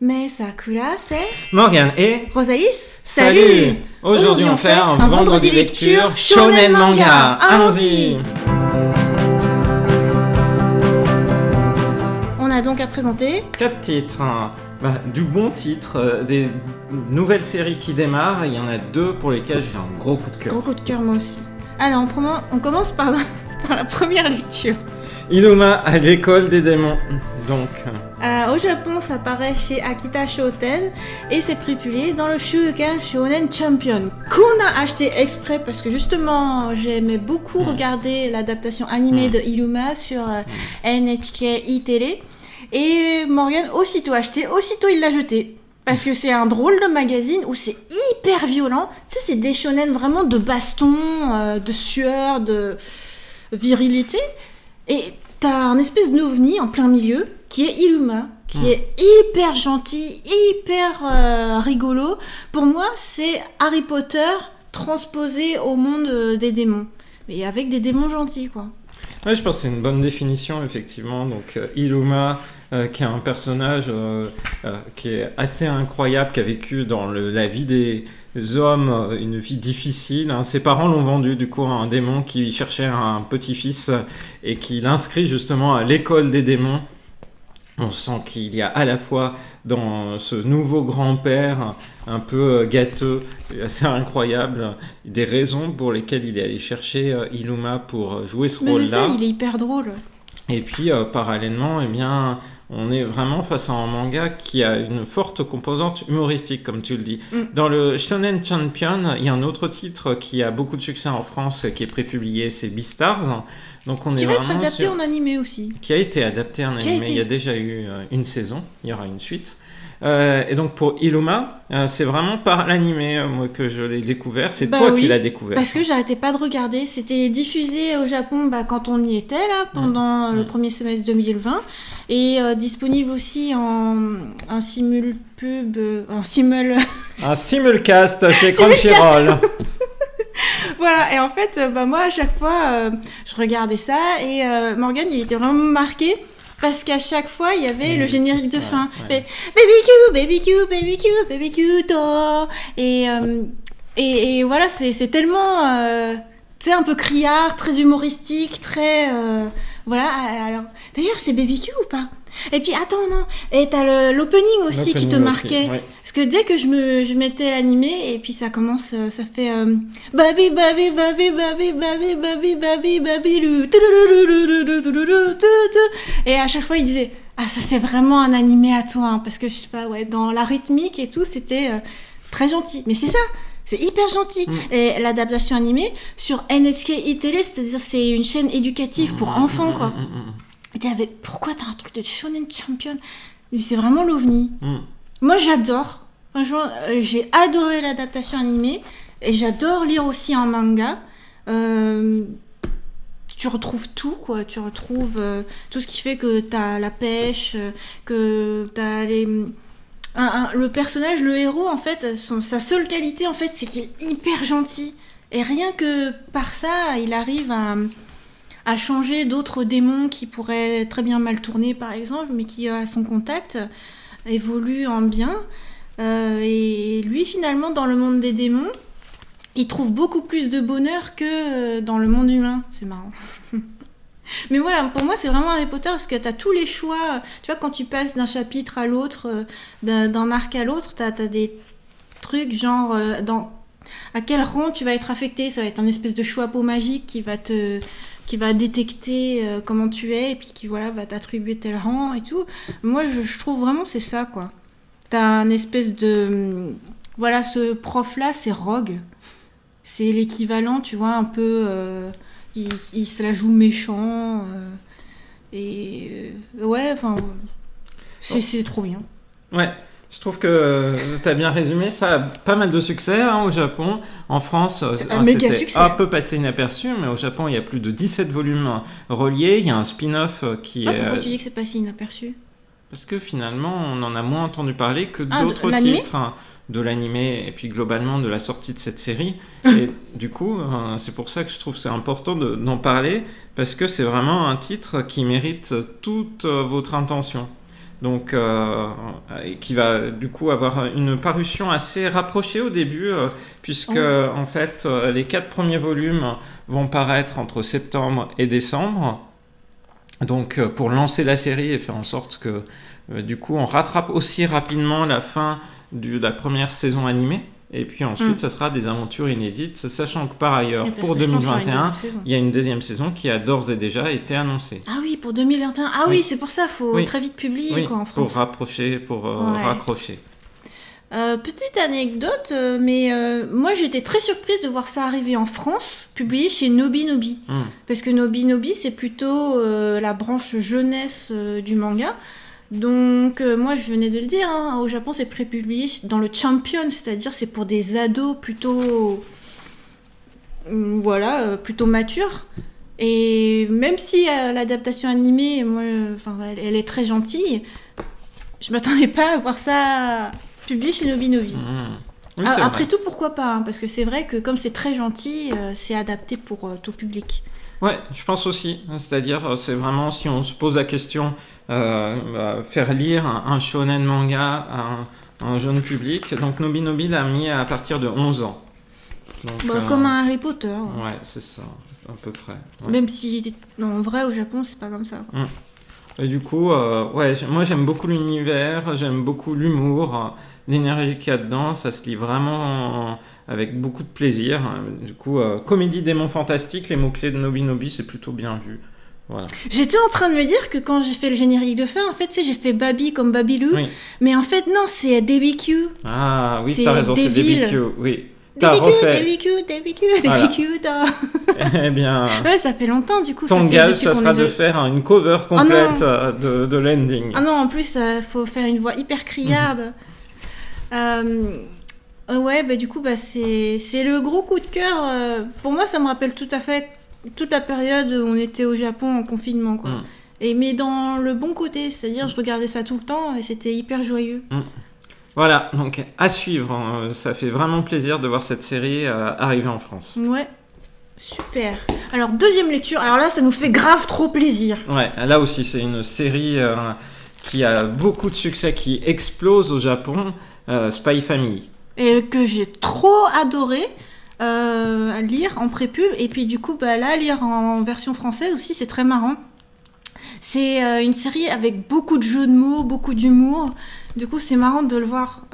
Mais Sakura, c'est Morgane et Rosalis. Salut. Aujourd'hui on fait un vendredi lecture shonen manga. Allons-y. On a donc à présenter 4 titres, du bon titre, des nouvelles séries qui démarrent. Il y en a 2 pour lesquelles j'ai un gros coup de cœur. Gros coup de cœur moi aussi. Alors on commence par la première lecture. Inuma à l'école des démons. Donc, au Japon, ça paraît chez Akita Shoten et c'est publié dans le Shukan Shonen Champion qu'on a acheté exprès parce que justement j'aimais beaucoup regarder l'adaptation animée de Inuma sur NHK iTélé et Morgan aussitôt acheté, aussitôt il l'a jeté. Parce que c'est un drôle de magazine où c'est hyper violent. Tu sais, c'est des shonen vraiment de baston, de sueur, de virilité. Et t'as un espèce d'ovni en plein milieu qui est Inuma, qui est hyper gentil, hyper rigolo. Pour moi, c'est Harry Potter transposé au monde des démons. Mais avec des démons gentils, quoi. Ouais, je pense que c'est une bonne définition, effectivement. Donc, Inuma, qui est un personnage qui est assez incroyable, qui a vécu dans la vie des hommes une vie difficile. Hein. Ses parents l'ont vendu, du coup, à un démon qui cherchait un petit-fils et qui l'inscrit justement à l'école des démons. On sent qu'il y a à la fois dans ce nouveau grand-père un peu gâteux, assez incroyable, des raisons pour lesquelles il est allé chercher Inuma pour jouer ce rôle-là. Mais c'est ça, il est hyper drôle. Et puis, parallèlement, eh bien, on est vraiment face à un manga qui a une forte composante humoristique, comme tu le dis. Dans le Shonen Champion, il y a un autre titre qui a beaucoup de succès en France, qui est prépublié, c'est Beastars. Donc on qui est va être vraiment adapté en animé aussi. Qui a été adapté en animé, il y a déjà eu une saison, il y aura une suite. Et donc pour Inuma, c'est vraiment par l'animé moi que je l'ai découvert. C'est toi qui l'as découvert. Parce que j'arrêtais pas de regarder. C'était diffusé au Japon quand on y était là pendant le premier semestre 2020 et disponible aussi en simulpub, en simulcast chez Crunchyroll. Voilà, et en fait, moi à chaque fois, je regardais ça et Morgan il était vraiment marqué. Parce qu'à chaque fois, il y avait le générique de fin. Fait, Baby Q, Baby Q, Baby Q, Baby Q, to. Et voilà, c'est tellement, tu sais, un peu criard, très humoristique, très, voilà. Alors, d'ailleurs, c'est Baby Q ou pas? Et puis, attends, non. Et t'as l'opening aussi qui te marquait. Oui. Parce que dès que je mettais l'animé, et puis ça commence, ça fait Babi, babi, babi, babi, babi, babi, babi, babi, lu. Et à chaque fois, il disait ah, ça c'est vraiment un animé à toi. Hein, parce que je sais pas, ouais, dans la rythmique et tout, c'était très gentil. Mais c'est ça. C'est hyper gentil. Et l'adaptation animée sur NHK iTélé, c'est-à-dire c'est une chaîne éducative pour enfants, quoi. Et t'es là, pourquoi t'as un truc de Shonen Champion? Mais c'est vraiment l'ovni. Moi, j'adore. Franchement, j'ai adoré l'adaptation animée. Et j'adore lire aussi en manga. Tu retrouves tout, quoi. Tu retrouves tout ce qui fait que t'as la pêche, que t'as les... le personnage, le héros, en fait, sa seule qualité, en fait, c'est qu'il est hyper gentil. Et rien que par ça, il arrive à changer d'autres démons qui pourraient très bien mal tourner, par exemple, mais qui, à son contact, évoluent en bien. Et lui, finalement, dans le monde des démons, il trouve beaucoup plus de bonheur que dans le monde humain. C'est marrant. Mais voilà, pour moi, c'est vraiment Harry Potter parce que tu as tous les choix. Tu vois, quand tu passes d'un chapitre à l'autre, d'un arc à l'autre, tu as des trucs genre à quel rang tu vas être affecté. Ça va être un espèce de chapeau magique qui va détecter comment tu es et puis qui va t'attribuer tel rang et tout. Moi, je trouve vraiment c'est ça, quoi. T'as un espèce de... Voilà, ce prof-là, c'est Rogue. C'est l'équivalent, tu vois, un peu... il se la joue méchant. Ouais, enfin... C'est trop bien. Ouais. Je trouve que tu as bien résumé, ça a pas mal de succès au Japon. En France, c'était un peu passé inaperçu, mais au Japon, il y a plus de 17 volumes reliés. Il y a un spin-off qui est... Pourquoi tu dis que c'est passé inaperçu? Parce que finalement, on en a moins entendu parler que d'autres titres de l'animé et puis globalement de la sortie de cette série. Et du coup, c'est pour ça que je trouve que c'est important d'en parler, parce que c'est vraiment un titre qui mérite toute votre intention. donc qui va du coup avoir une parution assez rapprochée au début, puisque en fait les 4 premiers volumes vont paraître entre septembre et décembre. Donc pour lancer la série et faire en sorte que du coup on rattrape aussi rapidement la fin de la première saison animée. Et puis ensuite, ça sera des aventures inédites, sachant que par ailleurs, pour 2021, il y a une deuxième saison qui a d'ores et déjà été annoncée. Ah oui, pour 2021. Ah oui, c'est pour ça, il faut très vite publier quoi, en France. Pour raccrocher. Petite anecdote, mais moi j'étais très surprise de voir ça arriver en France, publié chez Nobi Nobi. Parce que Nobi Nobi, c'est plutôt la branche jeunesse du manga. Donc moi je venais de le dire, hein, au Japon c'est prépublié dans le Champion, c'est-à-dire c'est pour des ados plutôt plutôt matures. Et même si l'adaptation animée, moi, elle est très gentille, je m'attendais pas à voir ça publié chez Nobi Nobi. Oui, après tout, pourquoi pas, hein, parce que c'est vrai que comme c'est très gentil, c'est adapté pour tout public. Ouais, je pense aussi. C'est-à-dire, c'est vraiment, si on se pose la question, faire lire un shonen manga à un jeune public. Donc, Nobi Nobi l'a mis à partir de 11 ans. Donc, comme un Harry Potter. Ouais, c'est ça, à peu près. Ouais. Même si, en vrai, au Japon, c'est pas comme ça. Et du coup, moi j'aime beaucoup l'univers, j'aime beaucoup l'humour, l'énergie qu'il y a dedans, ça se lit vraiment avec beaucoup de plaisir. Du coup, comédie démon fantastique, les mots-clés de Nobi Nobi, c'est plutôt bien vu. Voilà. J'étais en train de me dire que quand j'ai fait le générique de fin, en fait, j'ai fait Babi comme Babylou, mais en fait, non, c'est DBQ. Ah oui, t'as raison, c'est DBQ, oui. DBQ. Eh bien, ouais, ça fait longtemps du coup. Ton gage, ça sera de faire une cover complète de l'ending. Ah non, en plus, faut faire une voix hyper criarde. Ouais, bah du coup, c'est le gros coup de cœur. Pour moi, ça me rappelle tout à fait toute la période où on était au Japon en confinement, quoi. Mais dans le bon côté, c'est-à-dire je regardais ça tout le temps et c'était hyper joyeux. Voilà, donc à suivre. Ça fait vraiment plaisir de voir cette série arriver en France. Ouais, super. Alors, deuxième lecture. Alors là, ça nous fait grave trop plaisir. Ouais, là aussi, c'est une série qui a beaucoup de succès, qui explose au Japon, Spy Family. Et que j'ai trop adoré à lire en prépub. Et puis du coup, là, lire en version française aussi, c'est très marrant. C'est une série avec beaucoup de jeux de mots, beaucoup d'humour. Du coup, c'est marrant de le voir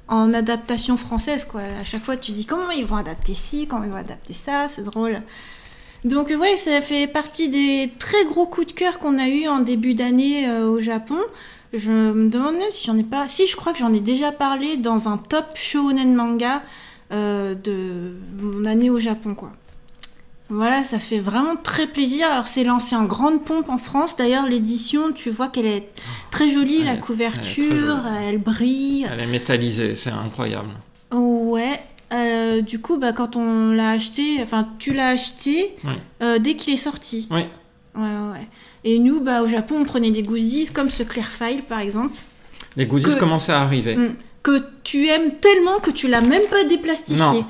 en adaptation française, quoi. À chaque fois, tu dis comment ils vont adapter ci, comment ils vont adapter ça, c'est drôle. Donc ouais, ça fait partie des très gros coups de cœur qu'on a eu en début d'année au Japon. Je me demande même si j'en ai pas... Si, je crois que j'en ai déjà parlé dans un top shonen manga de mon année au Japon, quoi. Voilà, ça fait vraiment très plaisir. Alors, c'est lancé en grande pompe en France. D'ailleurs, l'édition, tu vois qu'elle est très jolie, la couverture, elle brille. Elle est métallisée, c'est incroyable. Ouais. Du coup, quand on l'a acheté, enfin, tu l'as acheté dès qu'il est sorti. Oui. Ouais. Et nous, au Japon, on prenait des goodies comme ce Clear File, par exemple. Les goodies commençaient à arriver. Que tu aimes tellement que tu l'as même pas déplastifié. Non.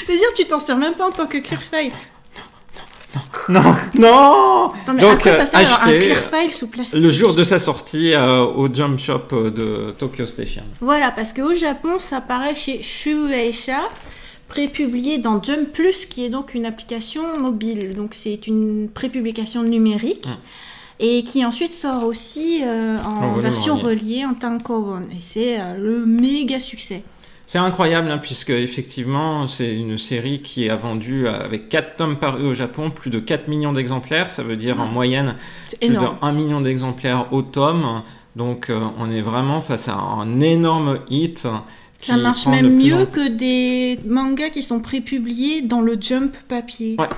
C'est-à-dire, tu t'en sers même pas en tant que Clear File. Non. Mais donc, à quoi ça sert un acheté Clear File sous plastique le jour de sa sortie au Jump Shop de Tokyo Station. Voilà, parce qu'au Japon, ça paraît chez Shueisha, prépublié dans Jump Plus, qui est donc une application mobile. Donc, c'est une prépublication numérique. Et qui ensuite sort aussi en version reliée en tankobon. Et c'est le méga succès. C'est incroyable, hein, puisque effectivement, c'est une série qui a vendu, avec 4 tomes parus au Japon, plus de 4 millions d'exemplaires. Ça veut dire en moyenne plus de 1 million d'exemplaires au tome. Donc, on est vraiment face à un énorme hit. Ça marche même mieux que des mangas qui sont prépubliés dans le Jump papier. Ouais.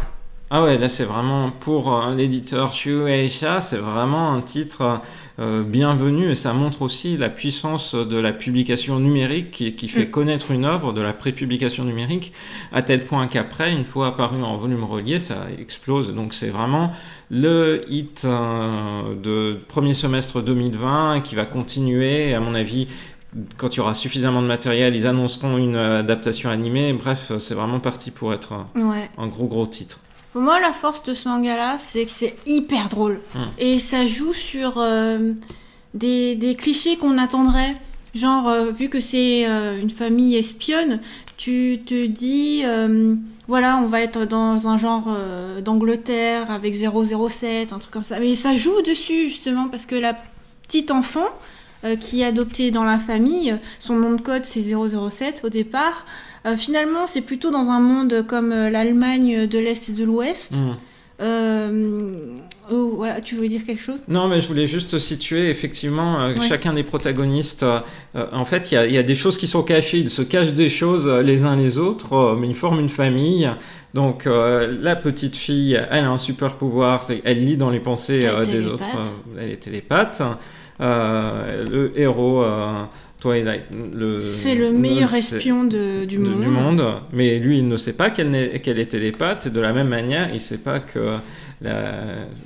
Ah ouais, là c'est vraiment pour l'éditeur Shueisha, c'est vraiment un titre bienvenu et ça montre aussi la puissance de la publication numérique qui fait connaître une œuvre, de la prépublication numérique, à tel point qu'après, une fois apparu en volume relié, ça explose. Donc c'est vraiment le hit de premier semestre 2020 qui va continuer, et à mon avis. Quand il y aura suffisamment de matériel, ils annonceront une adaptation animée. Bref, c'est vraiment parti pour être un gros titre. Moi, la force de ce manga-là, c'est que c'est hyper drôle. Et ça joue sur des clichés qu'on attendrait. Genre, vu que c'est une famille espionne, tu te dis, voilà, on va être dans un genre d'Angleterre avec 007, un truc comme ça. Mais ça joue dessus, justement, parce que la petite enfant qui est adoptée dans la famille, son nom de code, c'est 007 au départ. Finalement, c'est plutôt dans un monde comme l'Allemagne de l'Est et de l'Ouest. Voilà, tu voulais dire quelque chose? Non, mais je voulais juste situer effectivement chacun des protagonistes. En fait, il y a des choses qui sont cachées. Ils se cachent des choses les uns les autres, mais ils forment une famille. Donc, la petite fille, elle a un super pouvoir. Elle lit dans les pensées des autres. Elle est télépathe. Le héros... Twilight, c'est le meilleur espion du monde. Mais lui, il ne sait pas qu'elle est télépathe, et de la même manière, il ne sait pas que la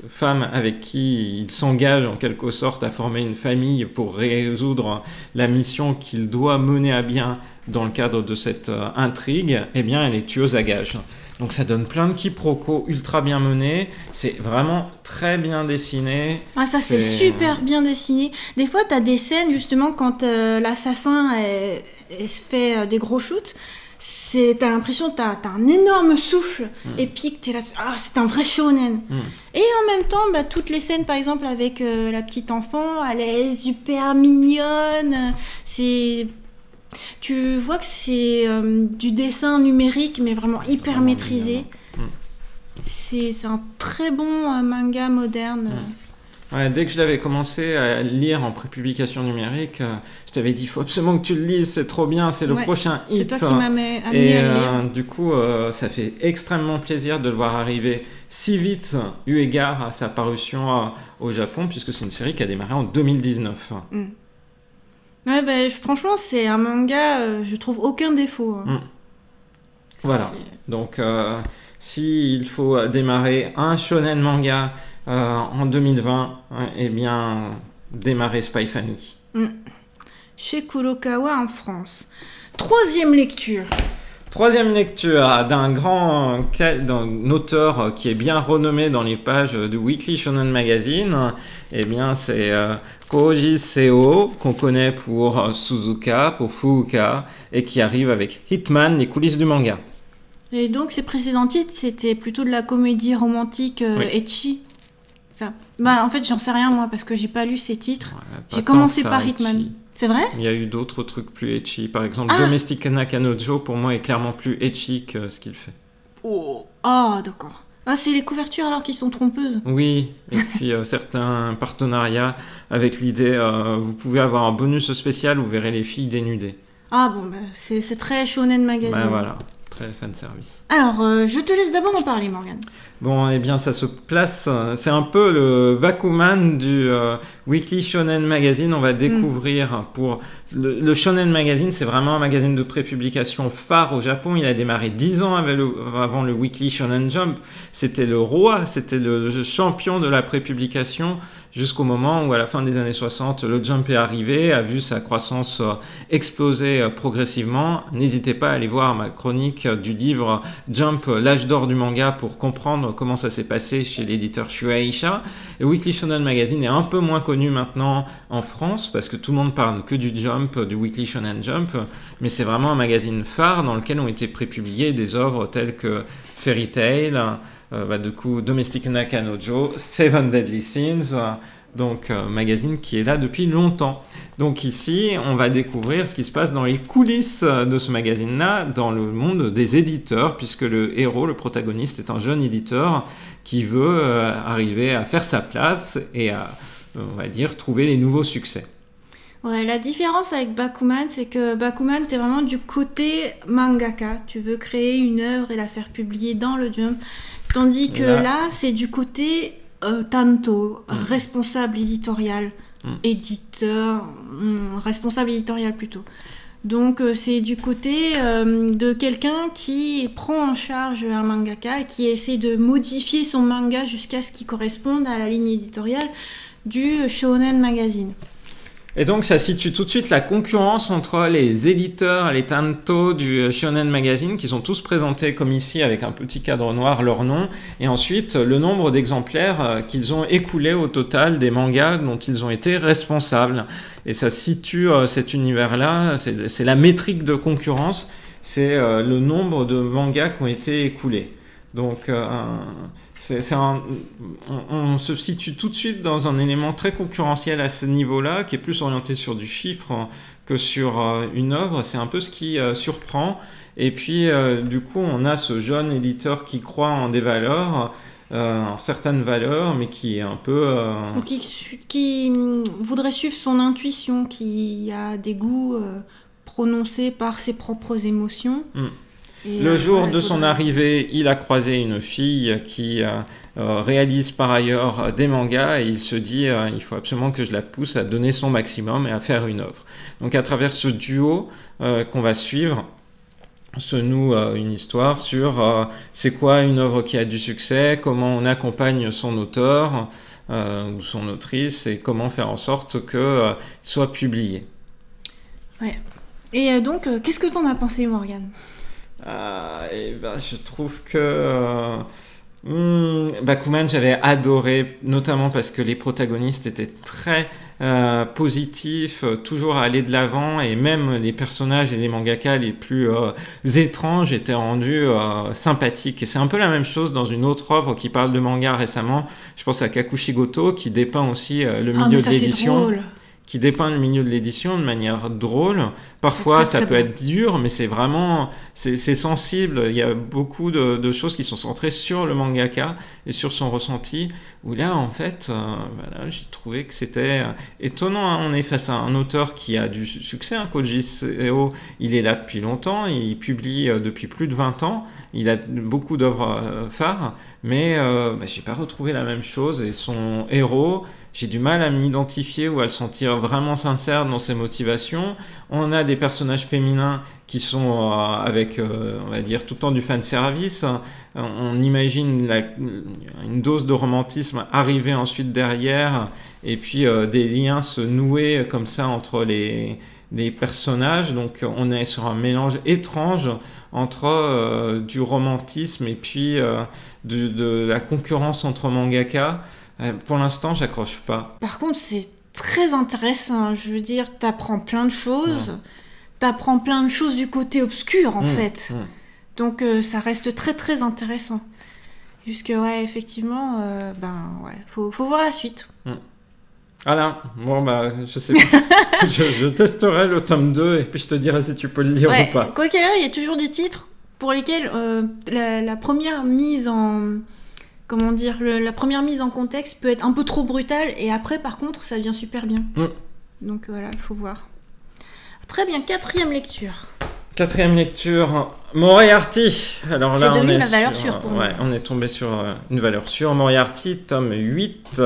femme avec qui il s'engage en quelque sorte à former une famille pour résoudre la mission qu'il doit mener à bien dans le cadre de cette intrigue, eh bien, elle est tueuse à gages. Donc ça donne plein de quiproquos ultra bien menés. C'est vraiment très bien dessiné. Ah, ça c'est super bien dessiné. Des fois, tu as des scènes justement quand l'assassin se fait des gros shoots. T'as l'impression que t'as un énorme souffle épique. T'es là, c'est un vrai shonen. Et en même temps, toutes les scènes, par exemple, avec la petite enfant, elle est super mignonne. Tu vois que c'est du dessin numérique, mais vraiment hyper maîtrisé. C'est un très bon manga moderne. Ouais, dès que je l'avais commencé à lire en prépublication numérique, je t'avais dit, il faut absolument que tu le lises, c'est trop bien, c'est le prochain hit. C'est toi qui m'as amené à le lire. Du coup, ça fait extrêmement plaisir de le voir arriver si vite, eu égard à sa parution au Japon, puisque c'est une série qui a démarré en 2019. Ouais, franchement, c'est un manga, je trouve aucun défaut. Voilà. Donc, s'il faut démarrer un shonen manga en 2020, eh bien, démarrer Spy Family. Chez Kurokawa en France. Troisième lecture d'un auteur qui est bien renommé dans les pages du Weekly Shonen Magazine. Eh bien, c'est Koji Seo, qu'on connaît pour Suzuka, pour Fuuka, et qui arrive avec Hitman, les coulisses du manga. Et donc, ses précédents titres, c'était plutôt de la comédie romantique ecchi. Ça. En fait, j'en sais rien, moi, parce que j'ai pas lu ces titres. J'ai commencé par Hitman. C'est vrai? Il y a eu d'autres trucs plus ecchi. Par exemple, Domestic Nakanojo, pour moi, est clairement plus ecchi que ce qu'il fait. D'accord. C'est les couvertures alors qui sont trompeuses. Oui, et puis certains partenariats avec l'idée, vous pouvez avoir un bonus spécial, vous verrez les filles dénudées. C'est très shonen magazine. Voilà, très fan service. Alors, je te laisse d'abord en parler, Morgane. Bon, eh bien, ça se place, c'est un peu le Bakuman du Weekly Shonen Magazine. On va découvrir pour le Shonen Magazine, c'est vraiment un magazine de prépublication phare au Japon. Il a démarré 10 ans avant le Weekly Shonen Jump. C'était le roi, c'était le champion de la prépublication jusqu'au moment où, à la fin des années 60, le Jump est arrivé, a vu sa croissance exploser progressivement. N'hésitez pas à aller voir ma chronique du livre Jump, l'âge d'or du manga, pour comprendre comment ça s'est passé chez l'éditeur Shueisha. Et Weekly Shonen Magazine est un peu moins connu maintenant en France parce que tout le monde parle que du Jump, du Weekly Shonen Jump, mais c'est vraiment un magazine phare dans lequel ont été prépubliées des œuvres telles que Fairy Tail, du coup Domestic Nakanojo, Seven Deadly Sins, donc magazine qui est là depuis longtemps. Donc ici, on va découvrir ce qui se passe dans les coulisses de ce magazine-là, dans le monde des éditeurs, puisque le héros, le protagoniste, est un jeune éditeur qui veut arriver à faire sa place et à, on va dire, trouver les nouveaux succès. Ouais, la différence avec Bakuman, c'est que Bakuman, t'es vraiment du côté mangaka. Tu veux créer une œuvre et la faire publier dans le Jump. Tandis que là c'est du côté Tanto, responsable éditorial, responsable éditorial plutôt. Donc c'est du côté de quelqu'un qui prend en charge un mangaka et qui essaie de modifier son manga jusqu'à ce qu'il corresponde à la ligne éditoriale du Shonen Magazine. Et donc ça situe tout de suite la concurrence entre les éditeurs, les tanto du Shonen Magazine, qui sont tous présentés comme ici avec un petit cadre noir leur nom, et ensuite le nombre d'exemplaires qu'ils ont écoulés au total des mangas dont ils ont été responsables. Et ça situe cet univers-là, c'est la métrique de concurrence, c'est le nombre de mangas qui ont été écoulés. Donc on se situe tout de suite dans un élément très concurrentiel à ce niveau-là, qui est plus orienté sur du chiffre que sur une œuvre. C'est un peu ce qui surprend. Et puis, du coup, on a ce jeune éditeur qui croit en des valeurs, en certaines valeurs, mais qui est un peu... Ou qui voudrait suivre son intuition, qui a des goûts prononcés par ses propres émotions. Et le jour de son arrivée, il a croisé une fille qui réalise par ailleurs des mangas et il se dit il faut absolument que je la pousse à donner son maximum et à faire une œuvre. Donc à travers ce duo qu'on va suivre, se noue une histoire sur c'est quoi une œuvre qui a du succès, comment on accompagne son auteur ou son autrice et comment faire en sorte que soit publié. Ouais. Et donc, qu'est-ce que t'en as pensé, Morgane ? Et je trouve que Bakuman, j'avais adoré, notamment parce que les protagonistes étaient très positifs, toujours à aller de l'avant, et même les personnages et les mangaka les plus étranges étaient rendus sympathiques. Et c'est un peu la même chose dans une autre œuvre qui parle de manga récemment. Je pense à Kakushigoto, qui dépeint aussi le milieu de l'édition. Qui dépeint le milieu de l'édition de manière drôle. Parfois, ça peut être dur, mais c'est vraiment, c'est sensible. Il y a beaucoup de choses qui sont centrées sur le mangaka et sur son ressenti, où là, en fait, voilà, j'ai trouvé que c'était étonnant. Hein. On est face à un auteur qui a du succès, hein. Koji Seo, il est là depuis longtemps, il publie depuis plus de 20 ans, il a beaucoup d'œuvres phares, mais j'ai pas retrouvé la même chose, et son héros, j'ai du mal à m'identifier ou à le sentir vraiment sincère dans ses motivations. On a des personnages féminins qui sont avec, on va dire, tout le temps du fanservice. On imagine une dose de romantisme arriver ensuite derrière, et puis des liens se nouer comme ça entre les personnages. Donc on est sur un mélange étrange entre du romantisme et puis de la concurrence entre mangaka. Pour l'instant, j'accroche pas. Par contre, c'est très intéressant. Je veux dire, t'apprends plein de choses. T'apprends plein de choses du côté obscur, en fait. Donc, ça reste très, très intéressant. Jusque, ouais, effectivement, faut voir la suite. Voilà. Bon, je sais pas. je testerai le tome 2 et puis je te dirai si tu peux le lire ou pas. Quoi qu'il arrive, il y a toujours des titres pour lesquels la première mise en... Comment dire, la première mise en contexte peut être un peu trop brutale, et après, par contre, ça devient super bien. Donc voilà, il faut voir. Très bien, quatrième lecture. Quatrième lecture, Moriarty. Alors là, c'est devenu la valeur sûre pour moi. On est tombé sur une valeur sûre. Moriarty, tome 8.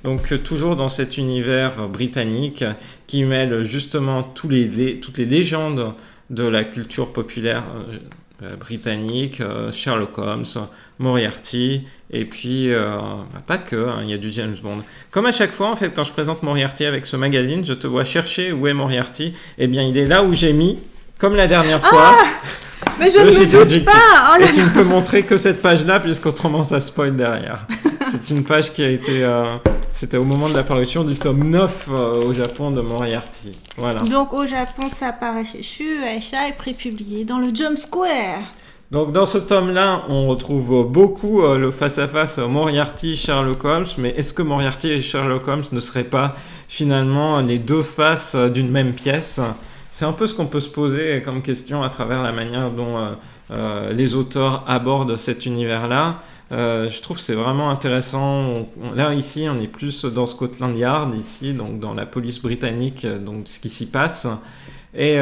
Donc toujours dans cet univers britannique qui mêle justement toutes les légendes de la culture populaire britannique, Sherlock Holmes, Moriarty, et puis pas que, hein, il y a du James Bond. Comme à chaque fois, en fait, quand je présente Moriarty avec ce magazine, je te vois chercher où est Moriarty. Eh bien, il est là où j'ai mis, comme la dernière fois. Mais je ne me doute pas. Et tu ne peux montrer que cette page-là, puisqu'autrement ça spoil derrière. C'est une page qui a été... c'était au moment de l'apparition du tome 9 au Japon de Moriarty. Voilà. Donc au Japon, ça apparaît chez Shueisha et prépublié dans le Jump Square. Donc dans ce tome-là, on retrouve beaucoup le face-à-face Moriarty-Sherlock Holmes, mais est-ce que Moriarty et Sherlock Holmes ne seraient pas finalement les deux faces d'une même pièce ? C'est un peu ce qu'on peut se poser comme question à travers la manière dont les auteurs abordent cet univers-là. Je trouve que c'est vraiment intéressant. Là, ici, on est plus dans Scotland Yard, ici, donc dans la police britannique, donc ce qui s'y passe. Et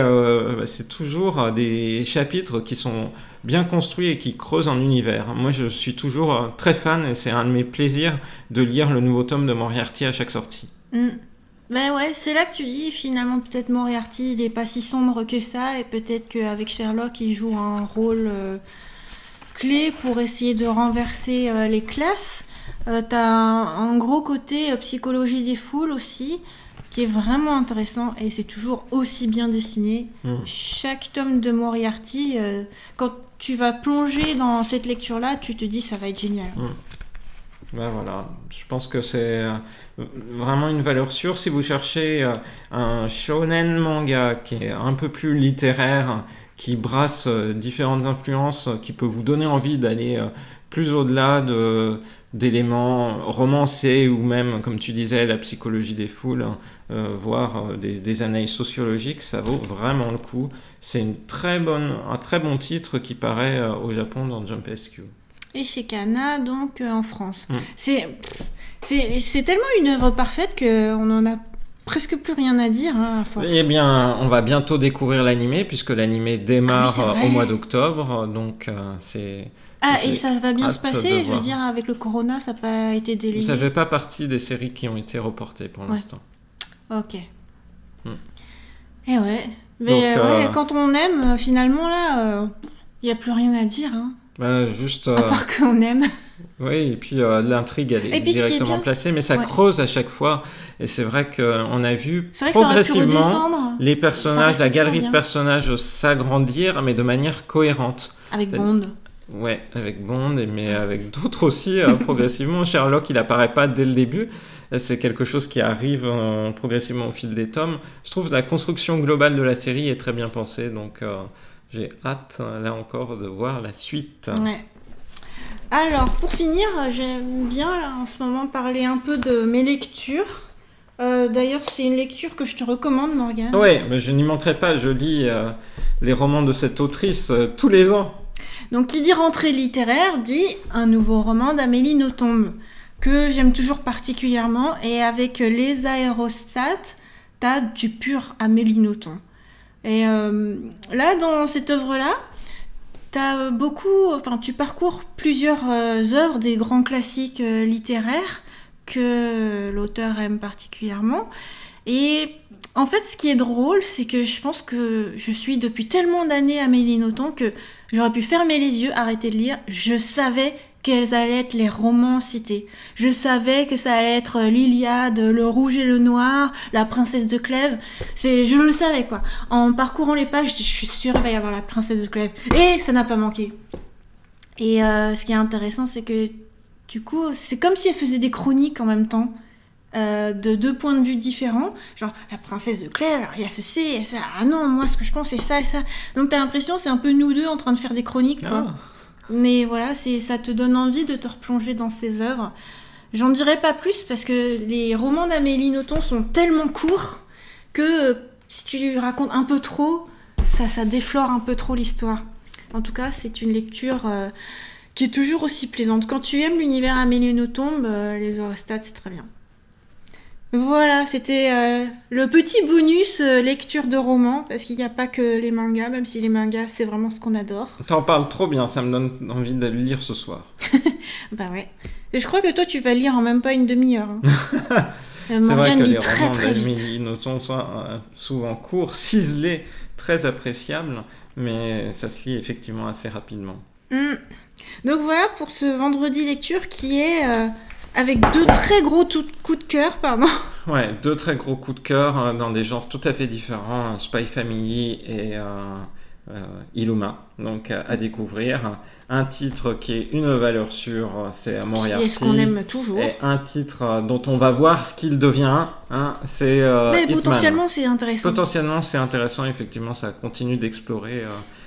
c'est toujours des chapitres qui sont bien construits et qui creusent un univers. Moi, je suis toujours très fan et c'est un de mes plaisirs de lire le nouveau tome de Moriarty à chaque sortie. Ben ouais, c'est là que tu dis, finalement, peut-être Moriarty, il n'est pas si sombre que ça, et peut-être qu'avec Sherlock, il joue un rôle clé pour essayer de renverser les classes. T'as un gros côté psychologie des foules aussi, qui est vraiment intéressant et c'est toujours aussi bien dessiné. Chaque tome de Moriarty, quand tu vas plonger dans cette lecture-là, tu te dis ça va être génial. Ben voilà, je pense que c'est vraiment une valeur sûre si vous cherchez un shonen manga qui est un peu plus littéraire, qui brasse différentes influences, qui peut vous donner envie d'aller plus au-delà d'éléments romancés ou même, comme tu disais, la psychologie des foules, voire des analyses sociologiques, ça vaut vraiment le coup. C'est un très bon titre qui paraît au Japon dans Jump SQ. Et chez Kana, donc en France. C'est tellement une œuvre parfaite qu'on en a presque plus rien à dire à force. Eh bien, on va bientôt découvrir l'animé puisque l'animé démarre au mois d'octobre, donc c'est... et ça va bien se passer, je veux dire, avec le corona, ça n'a pas été délayé. Ça ne fait pas partie des séries qui ont été reportées pour l'instant. Ok. Et ouais. Mais donc, quand on aime, finalement, là, il n'y a plus rien à dire. Hein. Juste... À part qu'on aime. Oui, et puis l'intrigue, elle est directement placée, mais ça creuse à chaque fois. Et c'est vrai qu'on a vu progressivement les personnages, la galerie de personnages s'agrandir, mais de manière cohérente. Avec Bond. Ouais, avec Bond, mais avec d'autres aussi, progressivement. Sherlock, il apparaît pas dès le début. C'est quelque chose qui arrive progressivement au fil des tomes. Je trouve que la construction globale de la série est très bien pensée, donc j'ai hâte, là encore, de voir la suite. Ouais. Alors, pour finir, j'aime bien, là, en ce moment, parler un peu de mes lectures. D'ailleurs, c'est une lecture que je te recommande, Morgane. Oui, mais je n'y manquerai pas. Je lis les romans de cette autrice tous les ans. Donc, qui dit rentrée littéraire, dit un nouveau roman d'Amélie Nothomb, que j'aime toujours particulièrement. Et avec Les Aérostats, t'as du pur Amélie Nothomb. Et là, dans cette œuvre-là, tu parcours plusieurs œuvres des grands classiques littéraires que l'auteur aime particulièrement. Et en fait, ce qui est drôle, c'est que je pense que je suis depuis tellement d'années Amélie Nothomb que j'aurais pu fermer les yeux, arrêter de lire. Je savais quels allaient être les romans cités. Je savais que ça allait être l'Iliade, Le Rouge et le Noir, La Princesse de Clèves. Je le savais, quoi. En parcourant les pages, je suis sûre qu'il va y avoir La Princesse de Clèves. Et ça n'a pas manqué. Et ce qui est intéressant, c'est que, du coup, c'est comme si elle faisait des chroniques en même temps, de deux points de vue différents. Genre, La Princesse de Clèves, alors il y a ceci, il y a ça. Ah non, moi, ce que je pense, c'est ça et ça. Donc, t'as l'impression, c'est un peu nous deux en train de faire des chroniques, quoi. Mais voilà, ça te donne envie de te replonger dans ses œuvres. J'en dirai pas plus parce que les romans d'Amélie Nothomb sont tellement courts que si tu racontes un peu trop, ça déflore un peu trop l'histoire. En tout cas, c'est une lecture qui est toujours aussi plaisante. Quand tu aimes l'univers Amélie Nothomb, Les Aérostats, c'est très bien. Voilà, c'était le petit bonus lecture de romans, parce qu'il n'y a pas que les mangas, même si les mangas, c'est vraiment ce qu'on adore. T'en parles trop bien, ça me donne envie de le lire ce soir. Bah ouais. Et je crois que toi, tu vas lire en même pas une demi-heure. Hein. C'est vrai que les romans d'Amélie Nothomb sont souvent courts, ciselés, très appréciables, mais ça se lit effectivement assez rapidement. Donc voilà pour ce vendredi lecture qui est... avec deux très gros coups de cœur, pardon. Ouais, deux très gros coups de cœur dans des genres tout à fait différents, Spy Family et Illuma. Donc à découvrir. Un titre qui est une valeur sûre, c'est Moriarty. Qui est ce qu'on aime toujours. Et un titre dont on va voir ce qu'il devient, c'est Mais Hitman. Potentiellement c'est intéressant. Potentiellement c'est intéressant, effectivement, ça continue d'explorer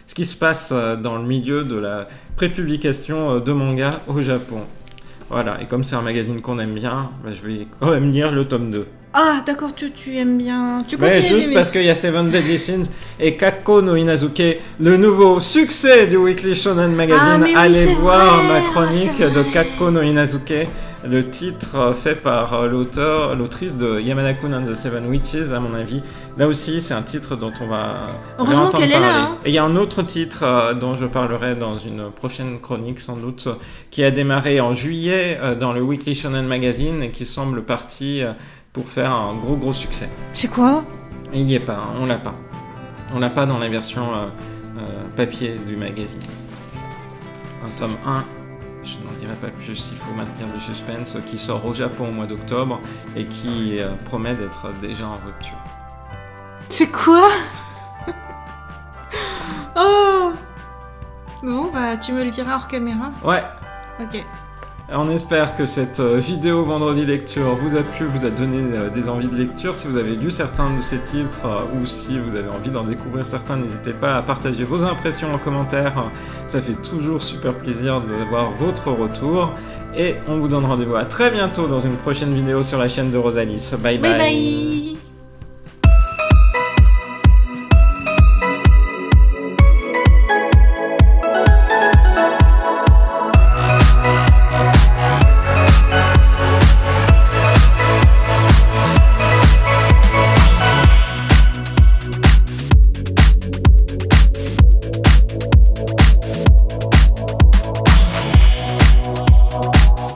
ce qui se passe dans le milieu de la prépublication de manga au Japon. Voilà, et comme c'est un magazine qu'on aime bien, je vais quand même lire le tome 2. Ah, d'accord, tu aimes bien... Tu continues juste parce qu'il y a Seven Deadly Sins et Kakko no Inazuke, le nouveau succès du Weekly Shonen Magazine. Allez voir ma chronique de Kakko no Inazuke, le titre fait par l'autrice de Yamada-kun and the Seven Witches, à mon avis. Là aussi, c'est un titre dont on va heureusement qu'elle est là, hein. Et il y a un autre titre dont je parlerai dans une prochaine chronique, sans doute, qui a démarré en juillet dans le Weekly Shonen Magazine et qui semble parti pour faire un gros succès. C'est quoi ? Il n'y est pas, on l'a pas. On l'a pas dans la version papier du magazine. Un tome 1, je n'en dirai dirai pas plus, il faut maintenir le suspense, qui sort au Japon au mois d'octobre et qui promet d'être déjà en rupture. C'est quoi? Oh! Bon, bah tu me le diras hors caméra. Ouais. Ok. On espère que cette vidéo Vendredi Lecture vous a plu, vous a donné des envies de lecture. Si vous avez lu certains de ces titres ou si vous avez envie d'en découvrir certains, n'hésitez pas à partager vos impressions en commentaire. Ça fait toujours super plaisir d'avoir votre retour. Et on vous donne rendez-vous à très bientôt dans une prochaine vidéo sur la chaîne de Rosalis. Bye bye. Bye bye.